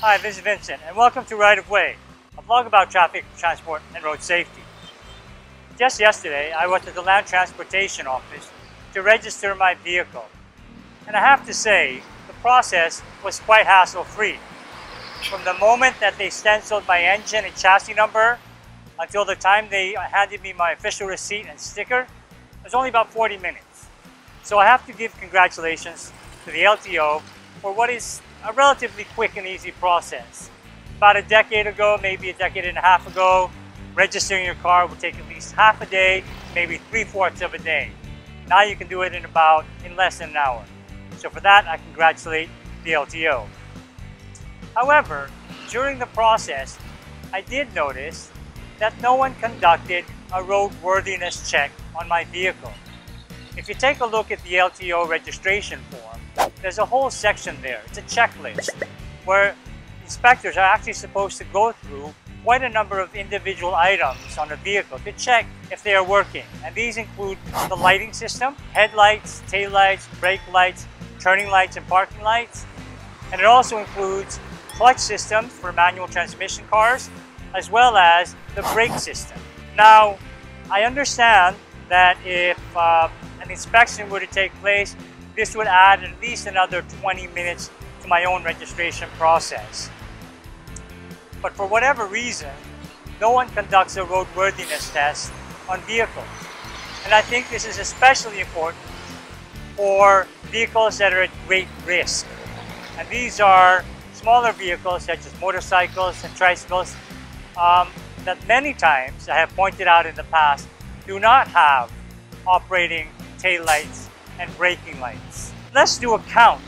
Hi, this is Vincent, and welcome to Right of Way, a vlog about traffic, transport, and road safety. Just yesterday, I went to the Land Transportation Office to register my vehicle. And I have to say, the process was quite hassle-free. From the moment that they stenciled my engine and chassis number until the time they handed me my official receipt and sticker, it was only about 40 minutes. So I have to give congratulations to the LTO for what is a relatively quick and easy process. About a decade ago, maybe a decade and a half ago, registering your car would take at least half a day, maybe 3/4 of a day. Now you can do it in less than an hour. So for that, I congratulate the LTO. However, during the process, I did notice that no one conducted a roadworthiness check on my vehicle. If you take a look at the LTO registration form, there's a whole section there. It's a checklist where inspectors are actually supposed to go through quite a number of individual items on a vehicle to check if they are working. And these include the lighting system, headlights, taillights, brake lights, turning lights, and parking lights. And it also includes clutch systems for manual transmission cars, as well as the brake system. Now, I understand that if an inspection were to take place, this would add at least another 20 minutes to my own registration process. But for whatever reason, no one conducts a roadworthiness test on vehicles. And I think this is especially important for vehicles that are at great risk. And these are smaller vehicles such as motorcycles and tricycles that many times, I have pointed out in the past, do not have operating taillights and braking lights. Let's do a count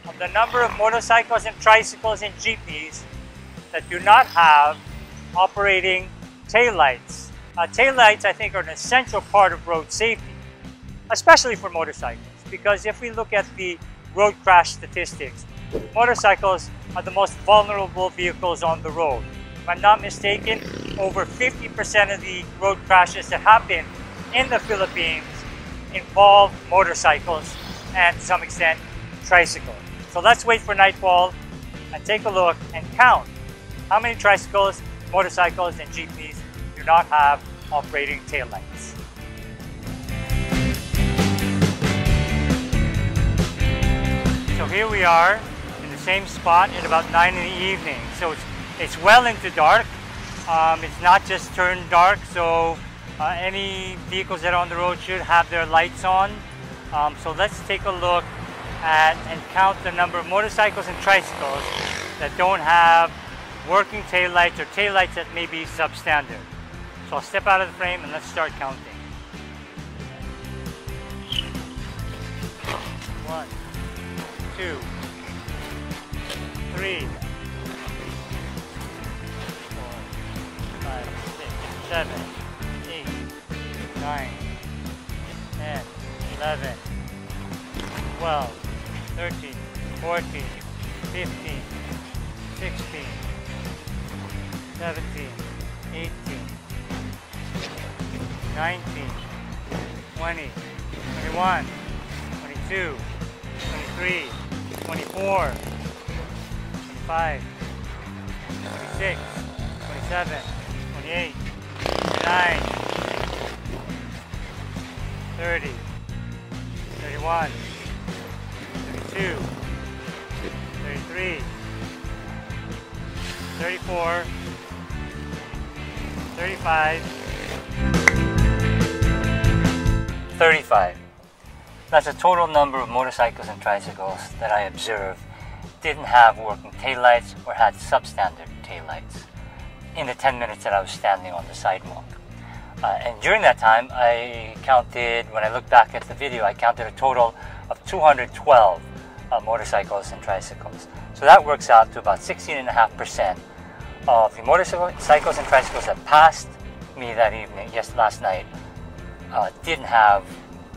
of the number of motorcycles and tricycles and jeepneys that do not have operating taillights. Taillights, I think, are an essential part of road safety, especially for motorcycles, because if we look at the road crash statistics, motorcycles are the most vulnerable vehicles on the road. If I'm not mistaken, over 50% of the road crashes that happen in the Philippines involve motorcycles and, to some extent, tricycles. So let's wait for nightfall and take a look and count how many tricycles, motorcycles, and jeepneys do not have operating taillights. So here we are in the same spot at about 9 in the evening. So it's well into dark. It's not just turned dark, so any vehicles that are on the road should have their lights on. So let's take a look at and count the number of motorcycles and tricycles that don't have working taillights or taillights that may be substandard. So I'll step out of the frame and let's start counting. 1, 2, 3, 4, 5, 6, 7, 8, 9, 10, 11, 12, 13, 14, 15, 16, 17, 18, 19, 20, 21, 22, 23, 24, 25, 26, 27, 28, 29, 30, 31, 32, 33, 34, 35, 35. That's the total number of motorcycles and tricycles that I observed didn't have working taillights or had substandard taillights in the 10 minutes that I was standing on the sidewalk. And during that time, I counted, when I look back at the video, I counted a total of 212 motorcycles and tricycles. So that works out to about 16.5% of the motorcycles and tricycles that passed me that evening, last night, didn't have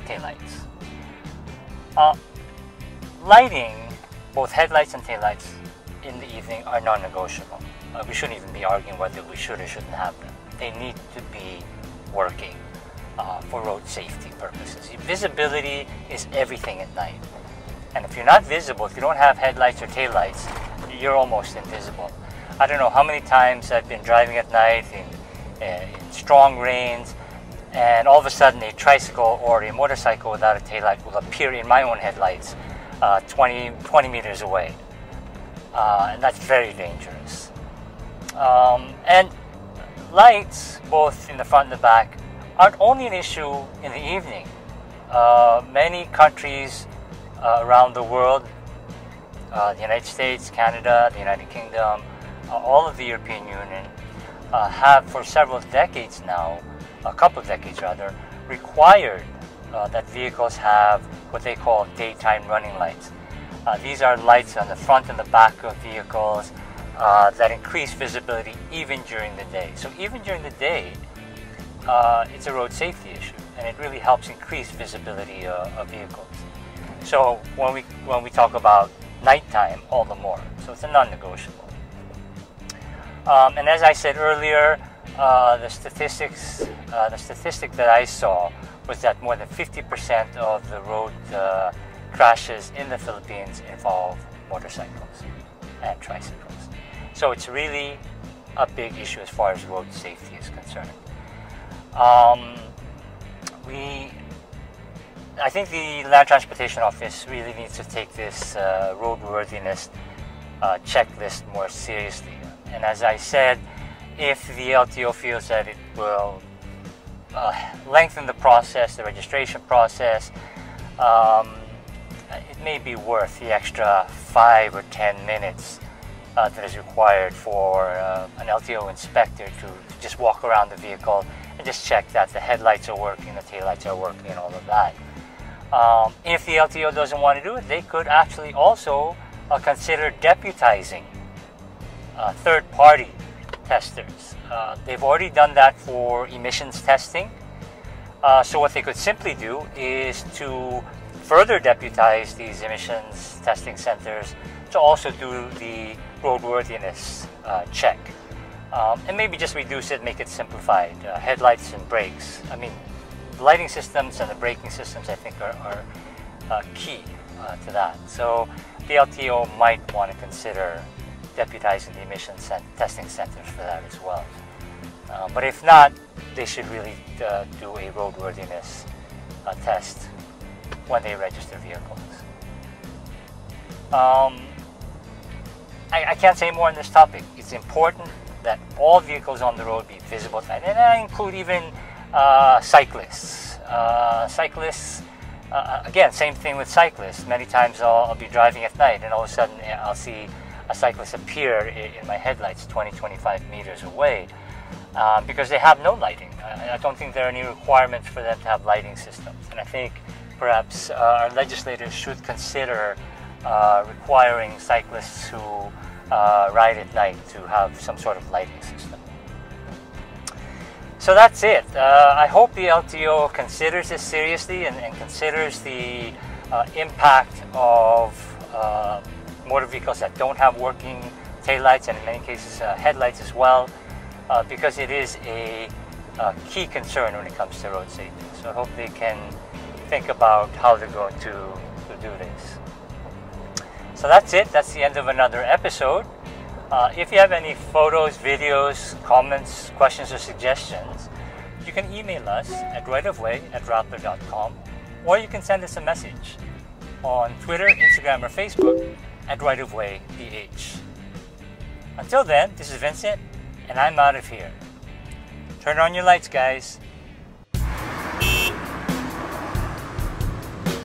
taillights. Lighting, both headlights and taillights in the evening, are non-negotiable. We shouldn't even be arguing whether we should or shouldn't have them. They need to be working for road safety purposes. Visibility is everything at night. And if you're not visible, if you don't have headlights or taillights, you're almost invisible. I don't know how many times I've been driving at night in strong rains, and all of a sudden a tricycle or a motorcycle without a taillight will appear in my own headlights 20 meters away. And that's very dangerous. And lights, both in the front and the back, aren't only an issue in the evening. Many countries around the world, the United States, Canada, the United Kingdom, all of the European Union, have for several decades now, a couple of decades rather, required that vehicles have what they call daytime running lights. These are lights on the front and the back of vehicles that increase visibility even during the day. So even during the day, it's a road safety issue, and it really helps increase visibility of vehicles. So when we talk about nighttime, all the more. So it's a non-negotiable. And as I said earlier, the statistic that I saw was that more than 50% of the road crashes in the Philippines involve motorcycles and tricycles. So it's really a big issue as far as road safety is concerned. I think the Land Transportation Office really needs to take this roadworthiness checklist more seriously. And as I said, if the LTO feels that it will lengthen the process, the registration process, it may be worth the extra 5 or 10 minutes that is required for an LTO inspector to just walk around the vehicle and just check that the headlights are working, the taillights are working, and all of that. If the LTO doesn't want to do it, they could actually also consider deputizing third-party testers. They've already done that for emissions testing. So what they could simply do is to further deputize these emissions testing centers to also do the roadworthiness check. And maybe just reduce it, make it simplified. Headlights and brakes. I mean, the lighting systems and the braking systems, I think, are key to that. So the LTO might want to consider deputizing the emissions testing centers for that as well. But if not, they should really do a roadworthiness test when they register vehicles. I can't say more on this topic. It's important that all vehicles on the road be visible at night, and I include even cyclists. Again, same thing with cyclists. Many times I'll be driving at night, and all of a sudden I'll see a cyclist appear in my headlights 20-25 meters away because they have no lighting. I don't think there are any requirements for them to have lighting systems, and I think perhaps our legislators should consider requiring cyclists who ride at night to have some sort of lighting system. So that's it. I hope the LTO considers this seriously and considers the impact of motor vehicles that don't have working taillights and in many cases headlights as well, because it is a key concern when it comes to road safety. So I hope they can think about how they're going to do this. So that's it. That's the end of another episode. If you have any photos, videos, comments, questions, or suggestions, you can email us at rightofway@rappler.com, or you can send us a message on Twitter, Instagram, or Facebook at rightofwayph. Until then, this is Vincent, and I'm out of here. Turn on your lights, guys.